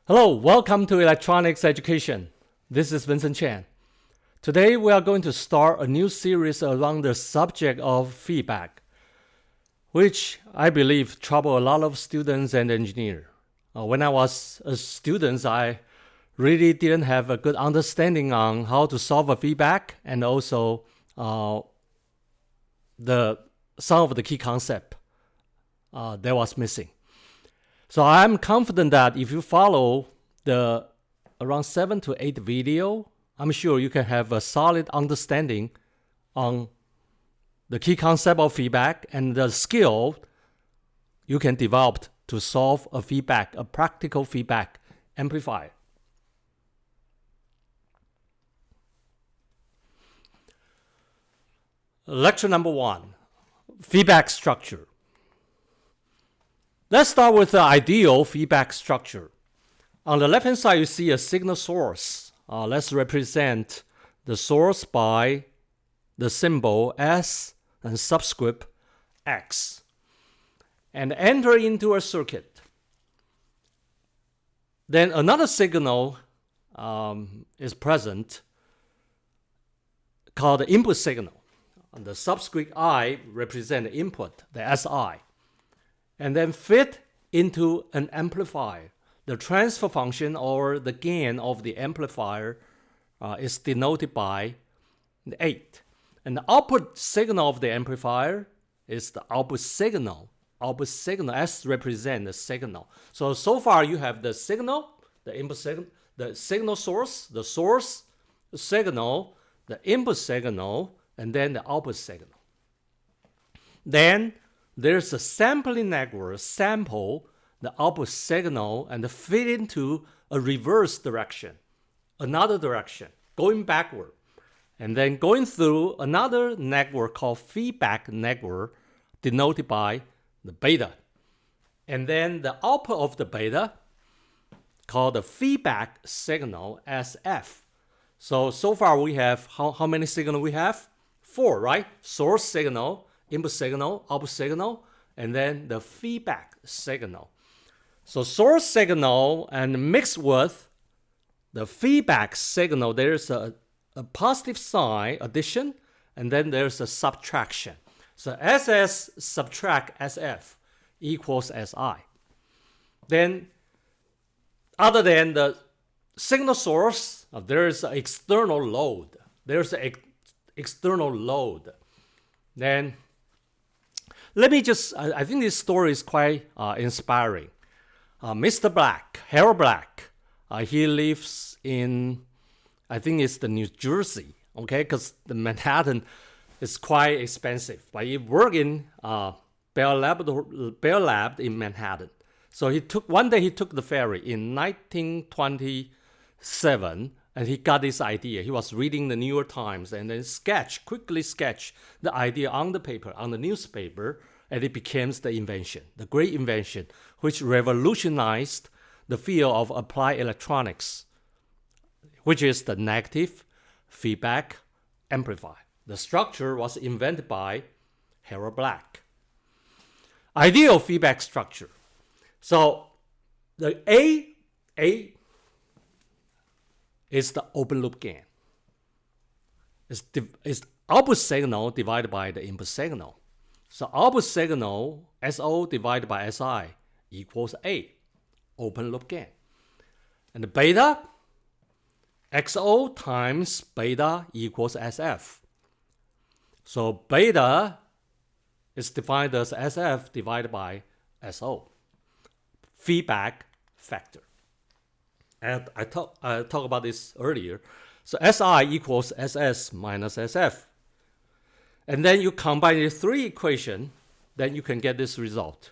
Hello, welcome to Electronics Education. This is Vincent Chang. Today we are going to start a new series around the subject of feedback, which I believe trouble a lot of students and engineers. When I was a student, I really didn't have a good understanding on how to solve a feedback and also some of the key concept that was missing. So I'm confident that if you follow the around 7 to 8 video, I'm sure you can have a solid understanding on the key concept of feedback and the skill you can develop to solve a practical feedback amplifier. Lecture number 1, feedback structure. Let's start with the ideal feedback structure. On the left-hand side, you see a signal source. Let's represent the source by the symbol S and subscript X, and enter into a circuit. Then another signal is present called the input signal. And the subscript I represent the input, the SI, and then fit into an amplifier. The transfer function or the gain of the amplifier is denoted by the 8. And the output signal of the amplifier is the output signal. Output signal S represents the signal. So far you have the signal, the input signal, the signal source, the source signal, the input signal, and then the output signal. Then there's a sampling network, sample the output signal and fit into a reverse direction, another direction, going backward, and then going through another network called feedback network, denoted by the beta. And then the output of the beta, called the feedback signal, SF. So far we have, how many signals we have? 4, right? Source signal, input signal, output signal, and then the feedback signal. So source signal and mixed with the feedback signal, there's a positive sign, addition, and then there's a subtraction. So SS subtract SF equals SI. Then other than the signal source, there's an external load. There's an external load. Then let me just, I think this story is quite inspiring. Mr. Black, Harold Black, he lives in, I think it's the New Jersey, okay, because the Manhattan is quite expensive. But he worked in Bell Lab in Manhattan. So one day he took the ferry in 1927, and he got this idea. He was reading the New York Times and then quickly sketch the idea on the paper, on the newspaper, and it became the invention, the great invention, which revolutionized the field of applied electronics, which is the negative feedback amplifier. The structure was invented by Harold Black. Ideal feedback structure. So the A is the open loop gain. It's output signal divided by the input signal. So output signal, SO divided by SI equals A, open loop gain. And the beta, XO times beta equals SF. So beta is defined as SF divided by SO, feedback factor. And I talked about this earlier. So SI equals SS minus SF. And then you combine the 3 equations, then you can get this result.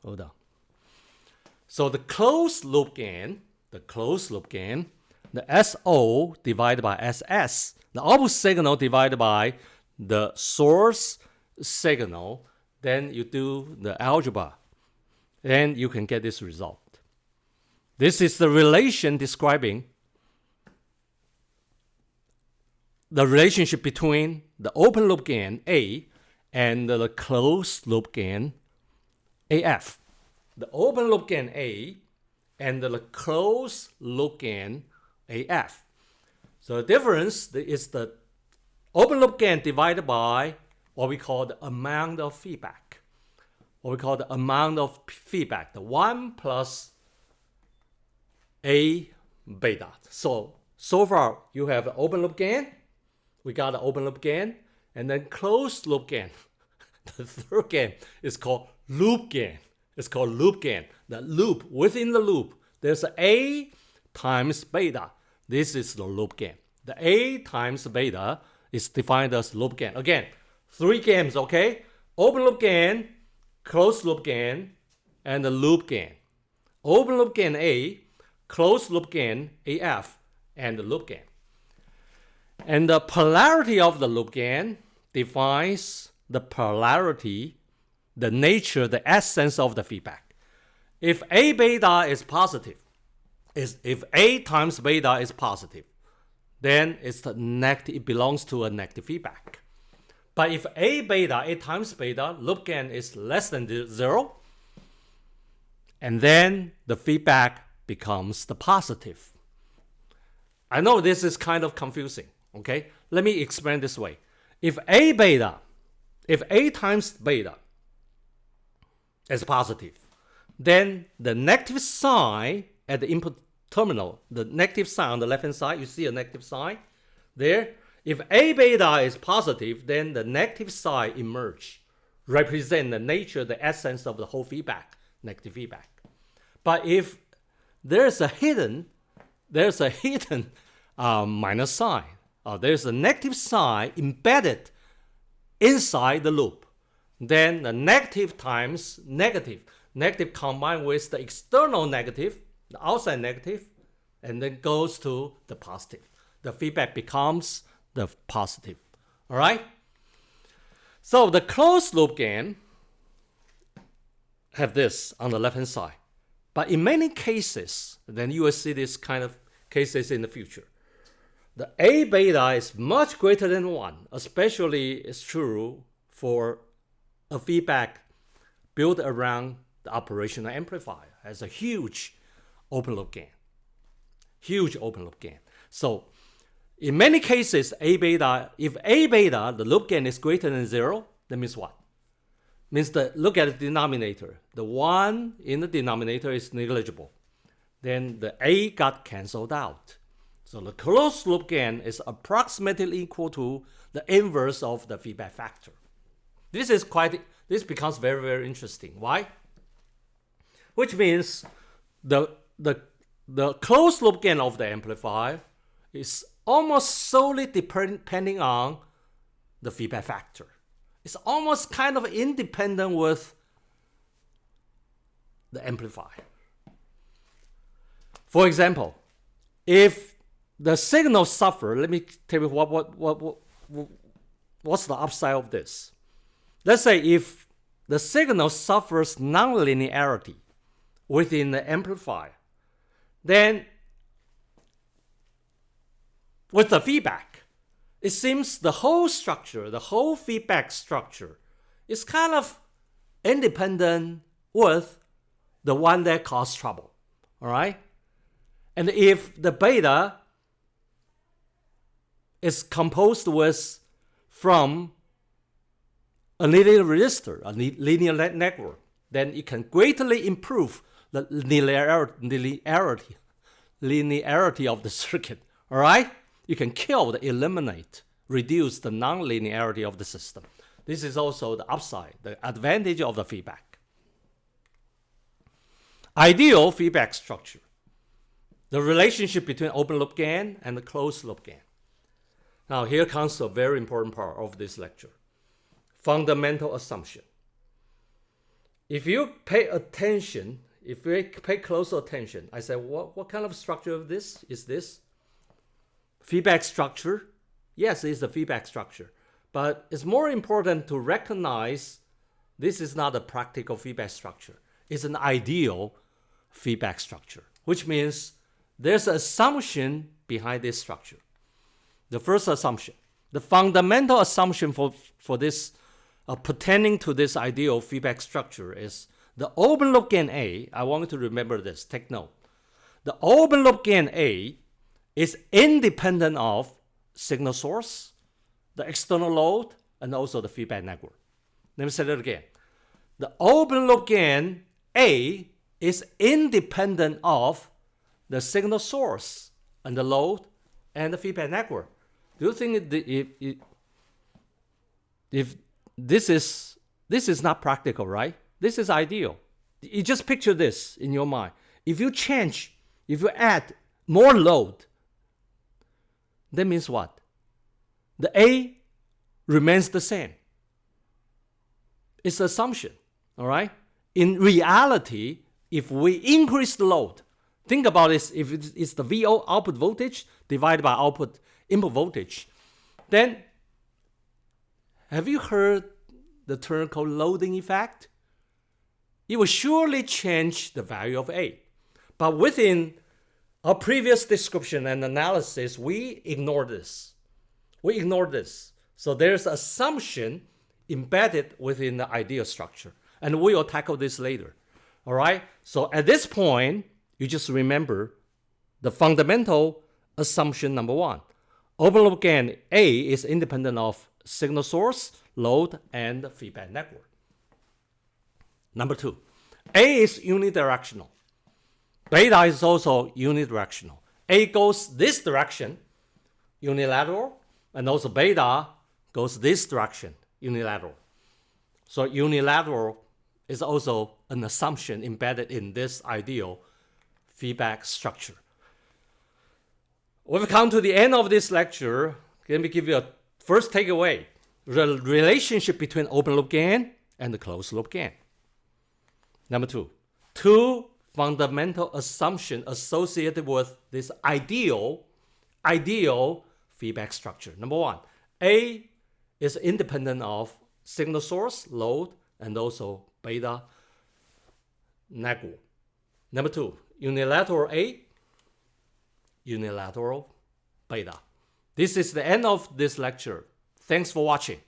Hold on. So the closed loop gain, the SO divided by SS, the output signal divided by the source signal, then you do the algebra, and you can get this result. This is the relation describing the relationship between the open loop gain A and the closed loop gain AF. The open loop gain A and the closed loop gain AF. So the difference is the open loop gain divided by what we call the amount of feedback. What we call the amount of feedback, the 1 plus A beta. So far you have open loop gain, we got the open loop gain, and then closed loop gain. The third gain is called loop gain. It's called loop gain. The loop, within the loop, there's A times beta. This is the loop gain. The A times beta is defined as loop gain. Again, 3 gains, okay? Open loop gain, closed loop gain, and the loop gain. Open loop gain A, closed loop gain AF, and the loop gain. And the polarity of the loop gain defines the polarity, the nature, the essence of the feedback. If A beta is positive, if A times beta is positive, then it belongs to a negative feedback. But if A times beta, loop gain is less than 0, and then the feedback becomes the positive. I know this is kind of confusing, okay? Let me explain this way. If A times beta is positive, then the negative sign at the input terminal, the negative sign on the left-hand side, you see a negative sign there. If A beta is positive, then the negative sign emerge, represent the nature, the essence of the whole feedback, negative feedback. But if there's a hidden minus sign, there's a negative sign embedded inside the loop, then the negative times negative combined with the external negative, the outside negative, and then goes to the positive. The feedback becomes the positive. All right? So the closed loop gain have this on the left-hand side. But in many cases, then you will see this kind of cases in the future. The A beta is much greater than 1, especially it's true for a feedback built around the operational amplifier, has a huge open loop gain. Huge open loop gain. So in many cases, if A beta, the loop gain is greater than 0, that means what? Means that look at the denominator. The 1 in the denominator is negligible. Then the A got canceled out. So the closed loop gain is approximately equal to the inverse of the feedback factor. This becomes very, very interesting. Why? Which means the closed loop gain of the amplifier is almost solely depending on the feedback factor. It's almost kind of independent with the amplifier. For example, if the signal suffer, let me tell you what's the upside of this. Let's say if the signal suffers nonlinearity within the amplifier, then with the feedback, it seems the whole structure, the whole feedback structure is kind of independent with the one that caused trouble. All right? And if the beta is composed from a linear resistor, a linear network, then it can greatly improve the linearity of the circuit. All right? You can eliminate, reduce the non-linearity of the system. This is also the upside, the advantage of the feedback. Ideal feedback structure. The relationship between open loop gain and the closed loop gain. Now here comes a very important part of this lecture. Fundamental assumption. If you pay attention, if you pay close attention, I say, what kind of structure of this is this? Feedback structure? Yes, it's a feedback structure. But it's more important to recognize this is not a practical feedback structure. It's an ideal feedback structure, which means there's an assumption behind this structure. The first assumption, the fundamental assumption for this pertaining to this ideal feedback structure is the open loop gain A. I want you to remember this, take note. the open loop gain A is independent of signal source, the external load, and also the feedback network. Let me say that again. The open loop gain A is independent of the signal source and the load and the feedback network. Do you think if this is not practical, right? This is ideal. You just picture this in your mind. If you add more load, that means what? The A remains the same. It's an assumption, all right? In reality, if we increase the load, think about this, if it's the VO output voltage divided by output input voltage, then have you heard the term called loading effect? It will surely change the value of A. But within our previous description and analysis, we ignore this. So there's assumption embedded within the ideal structure. And we will tackle this later. All right? So at this point, you just remember the fundamental assumption number one. Open loop gain A is independent of signal source, load, and feedback network. Number two, A is unidirectional. Beta is also unidirectional. A goes this direction, unilateral, and also beta goes this direction, unilateral. So unilateral is also an assumption embedded in this ideal feedback structure. We've come to the end of this lecture. Let me give you a first takeaway. The relationship between open loop gain and the closed loop gain. Number two fundamental assumptions associated with this ideal feedback structure. Number one, A is independent of signal source, load, and also beta network. Number two, unilateral A, unilateral beta. This is the end of this lecture. Thanks for watching.